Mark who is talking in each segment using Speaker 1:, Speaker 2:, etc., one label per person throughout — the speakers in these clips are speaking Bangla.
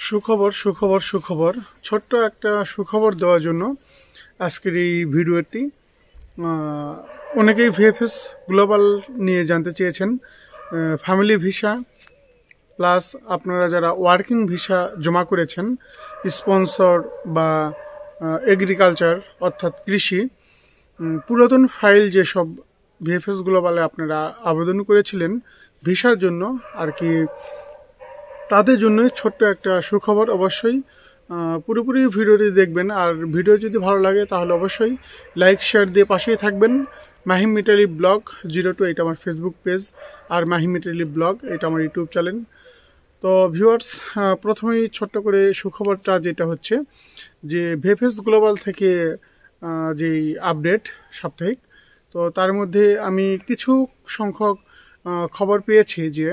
Speaker 1: সুখবর সুখবর সুখবর ছোট্ট একটা সুখবর দেওয়ার জন্য আজকের এই ভিডিওটি। অনেকেই ভিএফএস গ্লোবাল নিয়ে জানতে চেয়েছেন। ফ্যামিলি ভিসা প্লাস আপনারা যারা ওয়ার্কিং ভিসা জমা করেছেন, স্পন্সর বা এগ্রিকালচার অর্থাৎ কৃষি, পুরাতন ফাইল যেসব ভিএফএস গ্লোবালে আপনারা আবেদন করেছিলেন ভিসার জন্য আর কি, তাদের জন্যই ছোট্ট একটা সুখবর। অবশ্যই পুরোপুরি ভিডিওটি দেখবেন, আর ভিডিও যদি ভালো লাগে তাহলে অবশ্যই লাইক শেয়ার দিয়ে পাশেই থাকবেন। মাহিম মিতালি ব্লগ 02 এটা আমার ফেসবুক পেজ, আর মাহিম মিতালি ব্লগ এটা আমার ইউটিউব চ্যানেল। তো ভিউয়ার্স, প্রথমেই ছোট্ট করে সুখবরটা যেটা হচ্ছে যে ভিএফএস গ্লোবাল থেকে যেই আপডেট সাপ্তাহিক, তো তার মধ্যে আমি কিছু সংখ্যক খবর পেয়েছি যে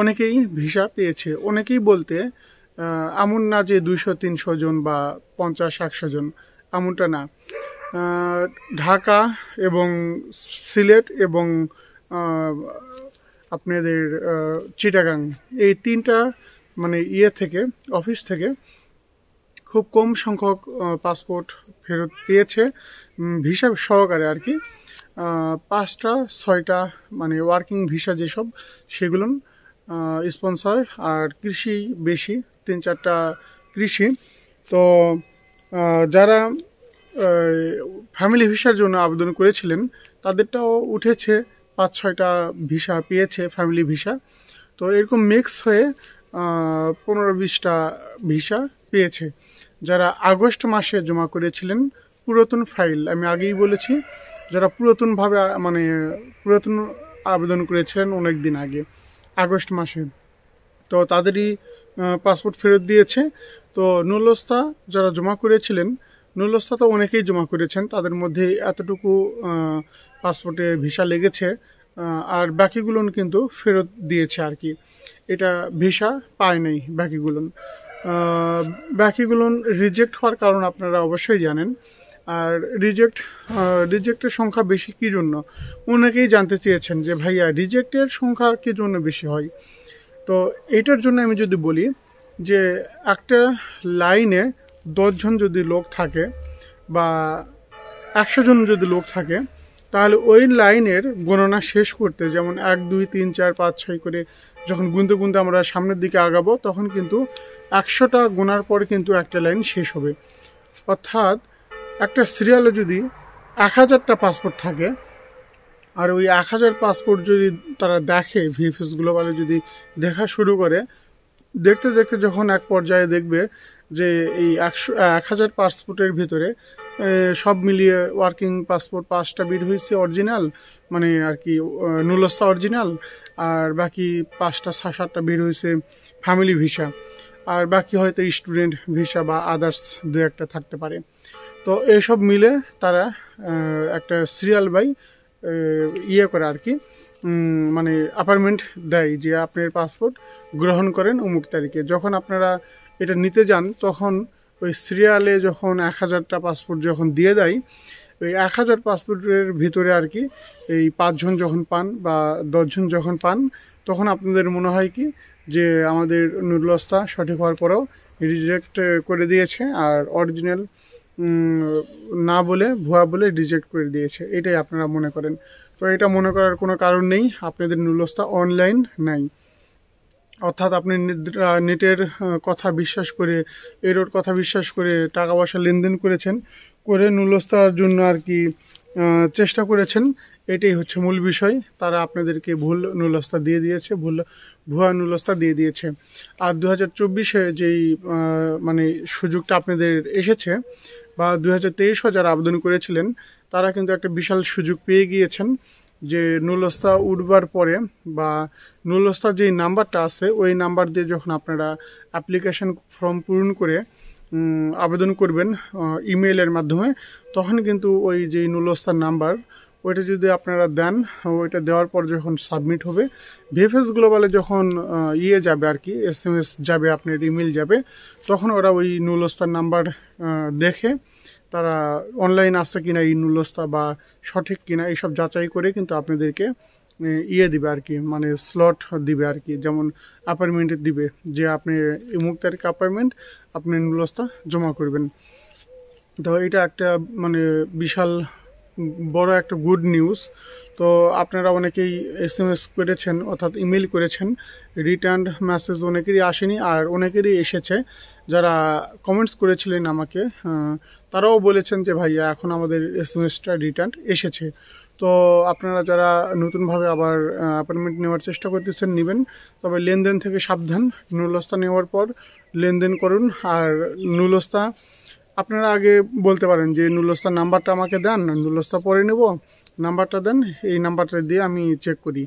Speaker 1: অনেকেই ভিসা পেয়েছে। অনেকেই বলতে এমন না যে 200-300 জন বা 50-100 জন, এমনটা না। ঢাকা এবং সিলেট এবং আপনাদের চিটাগাং, এই তিনটা মানে থেকে অফিস থেকে খুব কম সংখ্যক পাসপোর্ট ফেরত পেয়েছে ভিসা সহকারে আর কি। 5টা-6টা মানে ওয়ার্কিং ভিসা যেসব, সেগুলো স্পন্সর, আর কৃষি বেশি 3-4টা কৃষি। তো যারা ফ্যামিলি ভিসার জন্য আবেদন করেছিলেন তাদেরটাও উঠেছে, 5-6টা ভিসা পেয়েছে ফ্যামিলি ভিসা। তো এরকম মিক্স হয়ে 15-20টা ভিসা পেয়েছে। যারা আগস্ট মাসে জমা করেছিলেন পুরাতন ফাইল, আমি আগেই বলেছি, যারা পুরাতনভাবে মানে পুরাতন আবেদন করেছিলেন অনেক দিন আগে আগস্ট মাসে, তো তাদেরই পাসপোর্ট ফেরত দিয়েছে। তো নুলস্তা যারা জমা করেছিলেন, নুলস্তা তো অনেকেই জমা করেছেন, তাদের মধ্যে এতটুকু পাসপোর্টে ভিসা লেগেছে, আর বাকিগুলো কিন্তু ফেরত দিয়েছে আর কি। এটা ভিসা পায় নাই বাকিগুলো রিজেক্ট হওয়ার কারণ আপনারা অবশ্যই জানেন। আর রিজেক্টের সংখ্যা বেশি কী জন্য অনেকেই জানতে চেয়েছেন যে ভাইয়া রিজেক্টের সংখ্যা কী জন্য বেশি হয়। তো এইটার জন্য আমি যদি বলি যে একটা লাইনে 10 জন যদি লোক থাকে বা 100 জন যদি লোক থাকে, তাহলে ওই লাইনের গণনা শেষ করতে, যেমন 1 2 3 4 5 6 করে যখন গুনতে গুনতে আমরা সামনের দিকে আগাবো, তখন কিন্তু 100টা গোনার পরে কিন্তু একটা লাইন শেষ হবে। অর্থাৎ একটা সিরিয়ালে যদি 1000টা পাসপোর্ট থাকে, আর ওই 1000 পাসপোর্ট যদি তারা দেখে, ভিএফএস গ্লোবালে যদি দেখা শুরু করে, দেখতে দেখতে যখন এক পর্যায়ে দেখবে যে এই 1000 পাসপোর্টের ভিতরে সব মিলিয়ে ওয়ার্কিং পাসপোর্ট 5টা বের হয়েছে অরিজিনাল, মানে আর কি নুলস্তা অরিজিনাল, আর বাকি 5টা-7টা বের হয়েছে ফ্যামিলি ভিসা, আর বাকি হয়তো স্টুডেন্ট ভিসা বা আদার্স 2-1টা থাকতে পারে। তো এইসব মিলে তারা একটা সিরিয়াল বাই করে আর কি, মানে অ্যাপয়েন্টমেন্ট দেয় যে আপনার পাসপোর্ট গ্রহণ করেন অমুক তারিখে। যখন আপনারা এটা নিতে যান, তখন ওই সিরিয়ালে যখন 1000টা পাসপোর্ট যখন দিয়ে দেয়, ওই 1000 পাসপোর্টের ভিতরে আর কি এই 5 জন যখন পান বা 10 জন যখন পান, তখন আপনাদের মনে হয় কি যে আমাদের নুলস্তা সঠিক হওয়ার পরেও রিজেক্ট করে দিয়েছে, আর অরিজিনাল না বলে ভুয়া বলে রিজেক্ট করে দিয়েছে, এটাই আপনারা মনে করেন। তো এটা মনে করার কোনো কারণ নেই, আপনাদের নুলস্তা অনলাইন নাই। অর্থাৎ আপনি নেটের কথা বিশ্বাস করে, এরোর কথা বিশ্বাস করে টাকা পয়সা লেনদেন করেছেন, করে নুলস্তার জন্য আর কি চেষ্টা করেছেন, এটাই হচ্ছে মূল বিষয়। তারা আপনাদেরকে ভুল নুলস্তা দিয়ে দিয়েছে, ভুয়া নুলস্তা দিয়ে দিয়েছে। আর 2024-এ যেই মানে সুযোগটা আপনাদের এসেছে, বা 2023-ও যারা আবেদন করেছিলেন, তারা কিন্তু একটা বিশাল সুযোগ পেয়ে গিয়েছেন যে নুলস্তা উঠবার পরে বা নুলস্তার যেই নাম্বারটা আছে, ওই নাম্বার দিয়ে যখন আপনারা অ্যাপ্লিকেশন ফর্ম পূরণ করে আবেদন করবেন ইমেইলের মাধ্যমে, তখন কিন্তু ওই যেই নুলস্তার নাম্বার, ওইটা যদি আপনারা দেন, ওইটা দেওয়ার পর যখন সাবমিট হবে, ভিএফএস গ্লোবালে যখন যাবে আর কি, SMS যাবে, আপনার ইমেল যাবে, তখন ওরা ওই নুলস্তার নাম্বার দেখে তারা অনলাইন আছে কিনা এই নুলস্তা বা সঠিক কিনা এইসব যাচাই করে কিন্তু আপনাদেরকে ইয়ে দিবে আর কি, মানে স্লট দিবে আর কি, যেমন অ্যাপার্টমেন্টে দিবে যে আপনি অমুক তারিখ অ্যাপার্টমেন্ট আপনি নুলস্তা জমা করবেন। তো এটা একটা মানে বিশাল বড় একটা গুড নিউজ। তো আপনারা অনেকেই SMS করেছেন অর্থাৎ ইমেল করেছেন, রিটার্ন মেসেজ অনেকেরই আসেনি আর অনেকেরই এসেছে। যারা কমেন্টস করেছিলেন আমাকে তারাও বলেছেন যে ভাইয়া এখন আমাদের SMSটা রিটার্ন এসেছে। তো আপনারা যারা নতুনভাবে আবার অ্যাপয়েন্টমেন্ট নেওয়ার চেষ্টা করতেছেন নেবেন, তবে লেনদেন থেকে সাবধান। নুলস্তা নেওয়ার পর লেনদেন করুন। আর নুলস্তা আপনারা আগে বলতে পারেন যে নুলস্তার নাম্বারটা আমাকে দেন, নুলস্তা পরে নেব, নাম্বারটা দেন, এই নাম্বারটা দিয়ে আমি চেক করি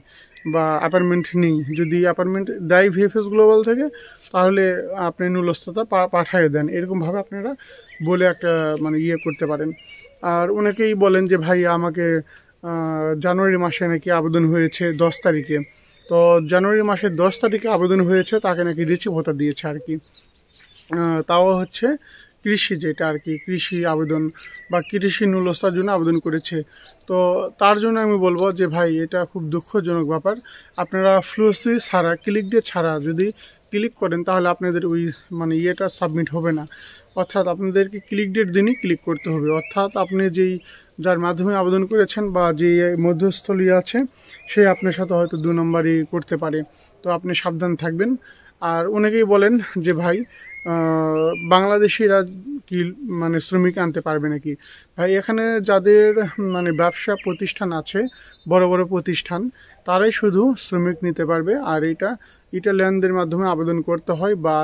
Speaker 1: বা অ্যাপয়েন্টমেন্ট নিই। যদি অ্যাপয়েন্টমেন্ট দেয় VFS গ্লোবাল থেকে তাহলে আপনি নুলস্তাটা পাঠিয়ে দেন, এরকমভাবে আপনারা বলে একটা মানে ইয়ে করতে পারেন। আর অনেকেই বলেন যে ভাই আমাকে জানুয়ারি মাসে নাকি আবেদন হয়েছে 10 তারিখে, তো জানুয়ারি মাসের 10 তারিখে আবেদন হয়েছে তাকে নাকি রিসিভ হতে দিয়েছে আর কি। তাও হচ্ছে কৃষি, যেটা আর কি কৃষি আবেদন বা কৃষি নুলস্তার জন্য আবেদন করেছে। তো তার জন্য আমি বলবো যে ভাই এটা খুব দুঃখজনক ব্যাপার। আপনারা ফ্লুসি ছাড়া, ক্লিক ডে ছাড়া যদি ক্লিক করেন তাহলে আপনাদের ওই মানে ইয়েটা সাবমিট হবে না। অর্থাৎ আপনাদেরকে ক্লিক ডেট দিনই ক্লিক করতে হবে। অর্থাৎ আপনি যেই যার মাধ্যমে আবেদন করেছেন বা যে মধ্যস্থলী আছে সে আপনার সাথে হয়তো 2 নম্বরই করতে পারে। তো আপনি সাবধান থাকবেন। আর অনেকেই বলেন যে ভাই বাংলাদেশিরা কি মানে শ্রমিক আনতে পারবে নাকি? ভাই এখানে যাদের মানে ব্যবসা প্রতিষ্ঠান আছে, বড় বড় প্রতিষ্ঠান, তারাই শুধু শ্রমিক নিতে পারবে। আর এটা ইটালিয়ানদের মাধ্যমে আবেদন করতে হয়, বা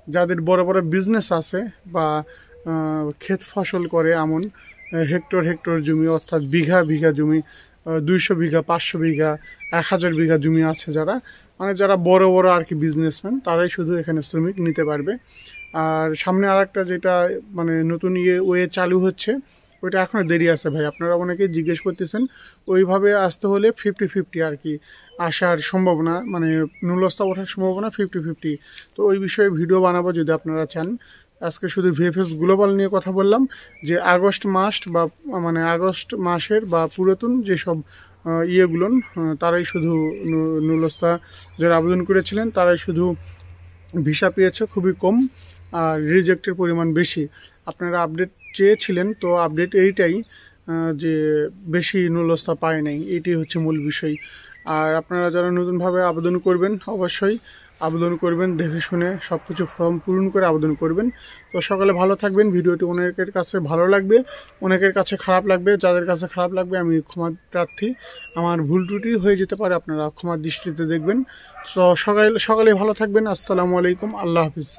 Speaker 1: যাদের বড় বড় বিজনেস আছে বা ক্ষেত ফসল করে এমন হেক্টর হেক্টর জমি, অর্থাৎ বিঘা বিঘা জমি, 200 বিঘা 500 বিঘা 1000 বিঘা জমি আছে যারা, মানে যারা বড় বড় আর কি বিজনেসম্যান, তারাই শুধু এখানে শ্রমিক নিতে পারবে। আর সামনে আর একটা যেটা মানে নতুন ওয়ে চালু হচ্ছে, ওইটা এখনও দেরি আছে ভাই। আপনারা অনেকেই জিজ্ঞেস করতেছেন, ওইভাবে আসতে হলে 50-50 আর কি আসার সম্ভাবনা, মানে নুলস্তা ওঠার সম্ভাবনা 50-50। তো ওই বিষয়ে ভিডিও বানাবো যদি আপনারা চান। আজকে শুধু VFS গ্লোবাল নিয়ে কথা বললাম যে আগস্ট মাস বা মানে আগস্ট মাসের বা পুরাতন যেসব ইয়েগুলো তারাই শুধু নুলস্তা যারা আবেদন করেছিলেন তারাই শুধু ভিসা পেয়েছে, খুবই কম, আর রিজেক্টের পরিমাণ বেশি। আপনারা আপডেট চেয়েছিলেন, তো আপডেট এইটাই যে বেশি নুলস্তা পায় নাই, এটাই হচ্ছে মূল বিষয়। আর আপনারা যারা নতুনভাবে আবেদন করবেন অবশ্যই আবেদন করবেন দেখে শুনে, সব কিছু ফর্ম পূরণ করে আবেদন করবেন। তো সকালে ভালো থাকবেন। ভিডিওটি অনেকের কাছে ভালো লাগবে, অনেকের কাছে খারাপ লাগবে। যাদের কাছে খারাপ লাগবে আমি ক্ষমা প্রার্থী, আমার ভুল ত্রুটি হয়ে যেতে পারে, আপনারা ক্ষমার দৃষ্টিতে দেখবেন। তো সকালে ভালো থাকবেন। আসসালামু আলাইকুম, আল্লাহ হাফিজ।